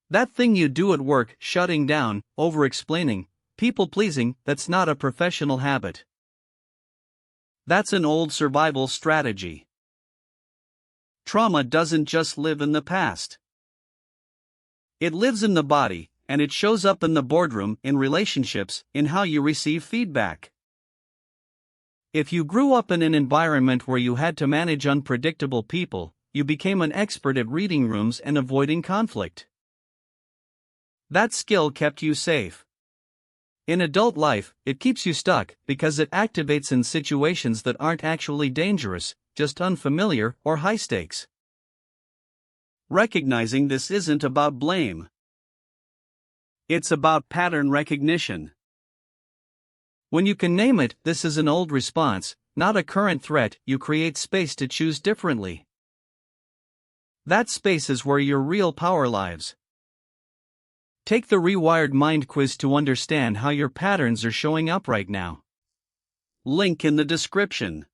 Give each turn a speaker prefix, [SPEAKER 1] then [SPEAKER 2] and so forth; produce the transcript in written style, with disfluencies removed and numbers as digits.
[SPEAKER 1] That thing you do at work, shutting down, over-explaining, people-pleasing, that's not a professional habit. That's an old survival strategy. Trauma doesn't just live in the past. It lives in the body, and it shows up in the boardroom, in relationships, in how you receive feedback. If you grew up in an environment where you had to manage unpredictable people, you became an expert at reading rooms and avoiding conflict. That skill kept you safe. In adult life, it keeps you stuck because it activates in situations that aren't actually dangerous, just unfamiliar or high stakes. Recognizing this isn't about blame. It's about pattern recognition. When you can name it, this is an old response, not a current threat, you create space to choose differently. That space is where your real power lies. Take the Rewired Mind quiz to understand how your patterns are showing up right now. Link in the description.